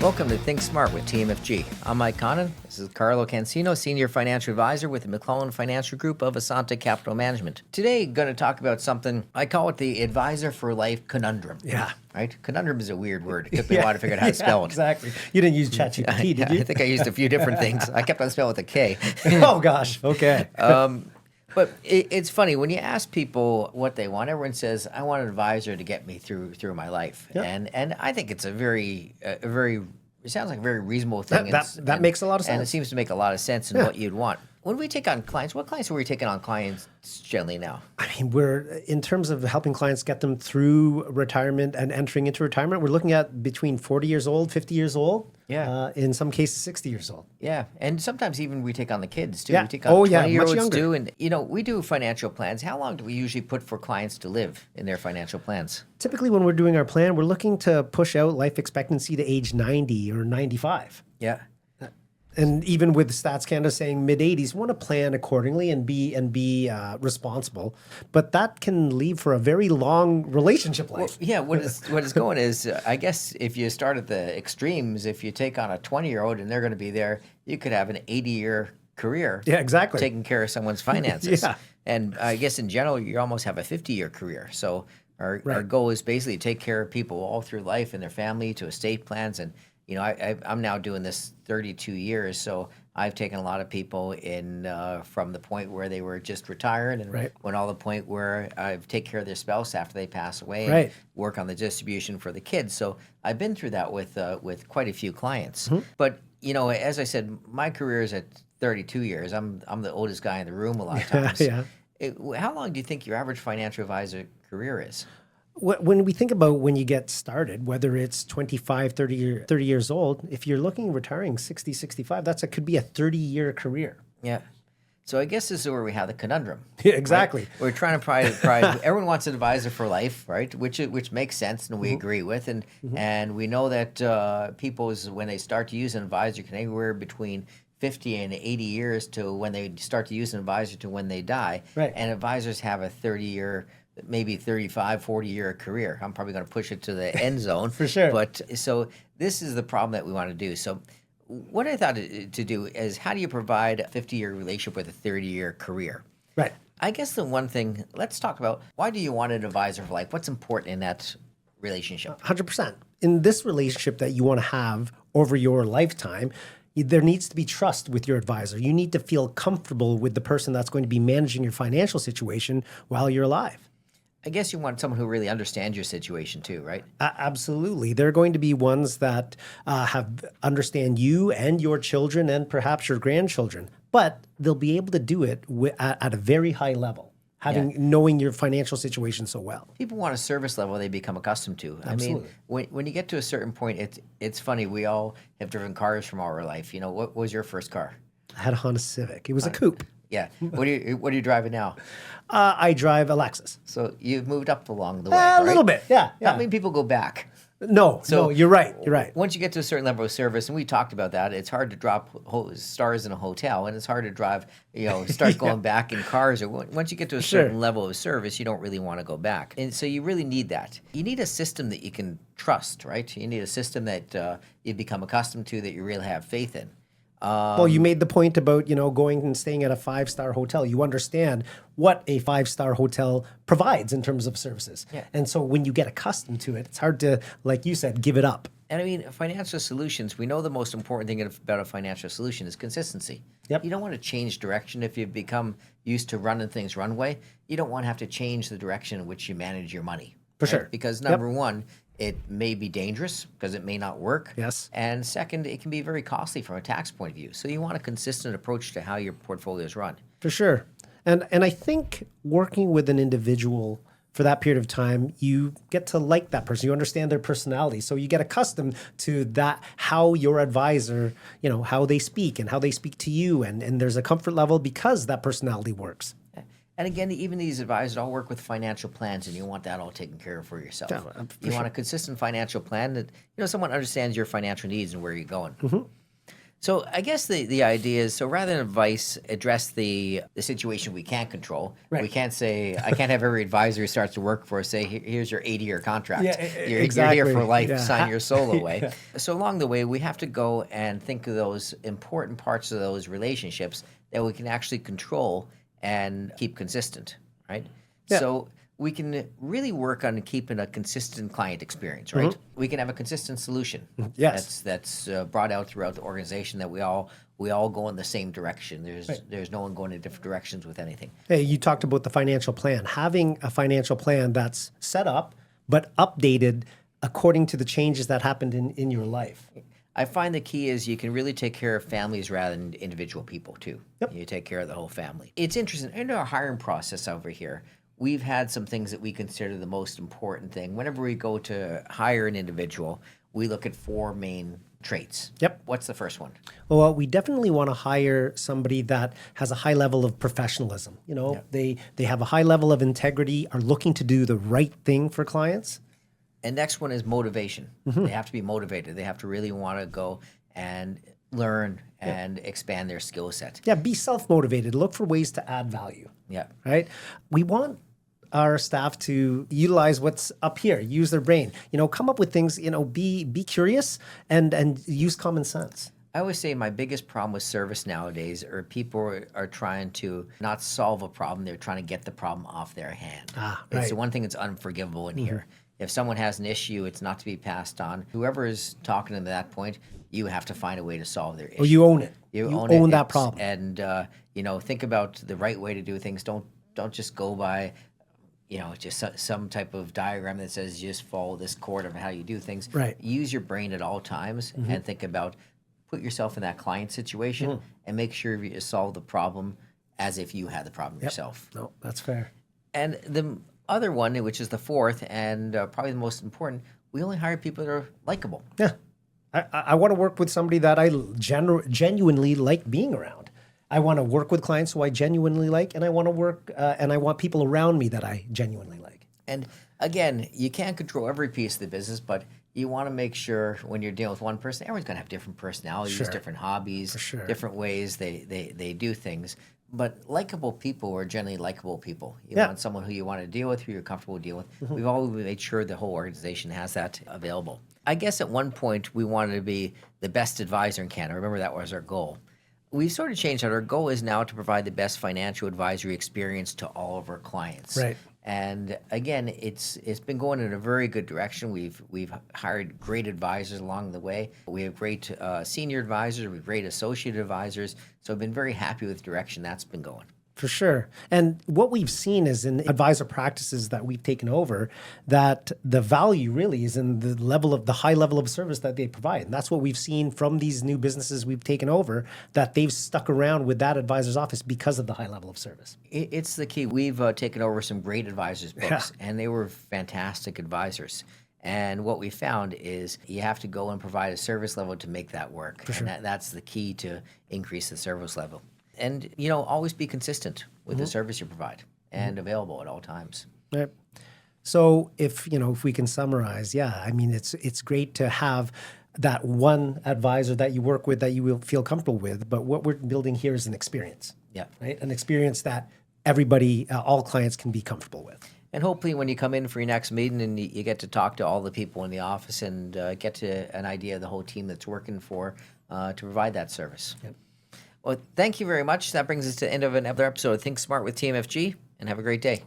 Welcome to Think Smart with TMFG. I'm Mike Connon. This is Carlo Cansino, Senior Financial Advisor with the McClelland Financial Group of Assante Capital Management. Today, going to talk about something, I call it the Advisor for Life Conundrum. Yeah. Right? Conundrum is a weird word. It took me a while to figure out how to spell it. Exactly. You didn't use ChatGPT, did you? I think I used a few different things. I kept on spelling with a K. Oh, gosh. Okay. But it's funny, when you ask people what they want, everyone says, I want an advisor to get me through my life. Yep. And I think it's a very, it sounds like a very reasonable thing. That makes a lot of sense. And it seems to make a lot of sense in what you'd want. When we take on clients, what clients are we taking on clients generally now? I mean, we're, in terms of helping clients get them through retirement and entering into retirement, we're looking at between 40 years old, 50 years old. Yeah. In some cases, 60 years old. Yeah. And sometimes even we take on the kids too. Yeah. We take on much 20-year-olds younger. too. And, we do financial plans. How long do we usually put for clients to live in their financial plans? Typically, when we're doing our plan, we're looking to push out life expectancy to age 90 or 95. Yeah. And even with Stats Canada saying mid-80s, want to plan accordingly and be responsible. But that can leave for a very long relationship life. Well, yeah, what is going is, I guess if you start at the extremes, if you take on a 20-year-old and they're going to be there, you could have an 80-year career. Yeah, exactly. Taking care of someone's finances. Yeah. And I guess in general, you almost have a 50-year career. So our goal is basically to take care of people all through life and their family to estate plans. And I'm now doing this 32 years, so I've taken a lot of people in from the point where they were just retired and went all the point where I've take care of their spouse after they pass away and work on the distribution for the kids. So I've been through that with quite a few clients. Mm-hmm. But as I said, my career is at 32 years. I'm the oldest guy in the room a lot of times. How long do you think your average financial advisor career is? When we think about when you get started, whether it's 25, 30 years old, if you're looking retiring 60, 65, could be a 30-year career. Yeah. So I guess this is where we have the conundrum. Yeah, exactly. Right? We're trying to pry everyone wants an advisor for life, right? Which makes sense and we agree with. And we know that people, when they start to use an advisor, can anywhere between 50 and 80 years to when they start to use an advisor to when they die. Right. And advisors have a 30-year, maybe 35, 40-year career. I'm probably going to push it to the end zone. For sure. But so this is the problem that we want to do. So what I thought to do is, how do you provide a 50-year relationship with a 30-year career? Right. I guess the one thing, let's talk about, why do you want an advisor for life? What's important in that relationship? 100%. In this relationship that you want to have over your lifetime, there needs to be trust with your advisor. You need to feel comfortable with the person that's going to be managing your financial situation while you're alive. I guess you want someone who really understands your situation too, right? Absolutely. They're going to be ones that understand you and your children and perhaps your grandchildren, but they'll be able to do it at a very high level, knowing your financial situation so well. People want a service level they become accustomed to. Absolutely. I mean, when you get to a certain point, it's funny. We all have driven cars from all our life. What was your first car? I had a Honda Civic. It was a coupe. Yeah. What are you driving now? I drive a Lexus. So you've moved up along the way, A little bit, yeah. Not many people go back. No, you're right. You're right. Once you get to a certain level of service, and we talked about that, it's hard to drop stars in a hotel, and it's hard to drive, start going back in cars. Or once you get to a certain level of service, you don't really want to go back. And so you really need that. You need a system that you can trust, right? You need a system that you become accustomed to, that you really have faith in. Well, you made the point about, going and staying at a 5-star hotel. You understand what a 5-star hotel provides in terms of services. Yeah. And so when you get accustomed to it, it's hard to, like you said, give it up. And I mean, financial solutions, we know the most important thing about a financial solution is consistency. Yep. You don't want to change direction if you've become used to running things runway. You don't want to have to change the direction in which you manage your money. For sure. Because number one, it may be dangerous because it may not work. Yes. And second, it can be very costly from a tax point of view. So you want a consistent approach to how your portfolio is run. For sure. And I think working with an individual for that period of time, you get to like that person. You understand their personality. So you get accustomed to that, how your advisor, how they speak and how they speak to you. And there's a comfort level because that personality works. And again, even these advisors all work with financial plans, and you want that all taken care of for yourself. You want a consistent financial plan that, someone understands your financial needs and where you're going. Mm-hmm. So I guess the idea is, so rather than advice, address the situation we can't control. Right. We can't say, I can't have every advisor who starts to work for us say, here's your 80-year contract. Yeah, You're exactly. here for life, Yeah. sign your soul away. Yeah. So along the way, we have to go and think of those important parts of those relationships that we can actually control and keep consistent, right? Yeah. So we can really work on keeping a consistent client experience, right? We can have a consistent solution. Yes. That's brought out throughout the organization, that we all go in the same direction. There's no one going in different directions with anything. Hey, you talked about the financial plan. Having a financial plan that's set up but updated according to the changes that happened in your life. I find the key is you can really take care of families rather than individual people too. Yep. You take care of the whole family. It's interesting. In our hiring process over here, we've had some things that we consider the most important thing. Whenever we go to hire an individual, we look at 4 main traits. Yep. What's the first one? Well, we definitely want to hire somebody that has a high level of professionalism. You know, they have a high level of integrity, are looking to do the right thing for clients. And next one is motivation. They have to be motivated. They have to really want to go and learn and expand their skill set. Yeah, be self-motivated. Look for ways to add value. Yeah. Right? We want our staff to utilize what's up here, use their brain, you know, come up with things, you know, be curious and use common sense. I always say my biggest problem with service nowadays are people are trying to not solve a problem, they're trying to get the problem off their hand. Right. It's the one thing that's unforgivable in here. If someone has an issue, it's not to be passed on. Whoever is talking to them at that point, you have to find a way to solve their issue. Or you own it. You own that problem. And you know, think about the right way to do things. Don't just go by, you know, just some type of diagram that says just follow this chord of how you do things. Right. Use your brain at all times and think about, put yourself in that client situation and make sure you solve the problem as if you had the problem yourself. No, that's fair. And the other one, which is the fourth and probably the most important, we only hire people that are likable. Yeah. I want to work with somebody that I genuinely like being around. I want to work with clients who I genuinely like, and I want to work and I want people around me that I genuinely like. And again, you can't control every piece of the business, but you want to make sure when you're dealing with one person, everyone's going to have different personalities, different hobbies, different ways they do things. But likable people are generally likable people. You want someone who you want to deal with, who you're comfortable dealing with. We've always made sure the whole organization has that available. I guess at one point we wanted to be the best advisor in Canada. Remember, that was our goal. We've sort of changed that. Our goal is now to provide the best financial advisory experience to all of our clients. Right. And again, it's been going in a very good direction. We've hired great advisors along the way. We have great senior advisors. We have great associate advisors. So I've been very happy with the direction that's been going. For sure. And what we've seen is in advisor practices that we've taken over, that the value really is in the high level of service that they provide. And that's what we've seen from these new businesses we've taken over, that they've stuck around with that advisor's office because of the high level of service. It's the key. We've taken over some great advisors' books, and they were fantastic advisors. And what we found is you have to go and provide a service level to make that work. And that's the key to increase the service level. And, you know, always be consistent with the service you provide and available at all times. Right. So if we can summarize, I mean, it's great to have that one advisor that you work with that you will feel comfortable with. But what we're building here is an experience. Yeah. Right. An experience that everybody, all clients can be comfortable with. And hopefully when you come in for your next meeting and you get to talk to all the people in the office and get to an idea of the whole team that's working to provide that service. Yep. Well, thank you very much. That brings us to the end of another episode of Think Smart with TMFG, and have a great day.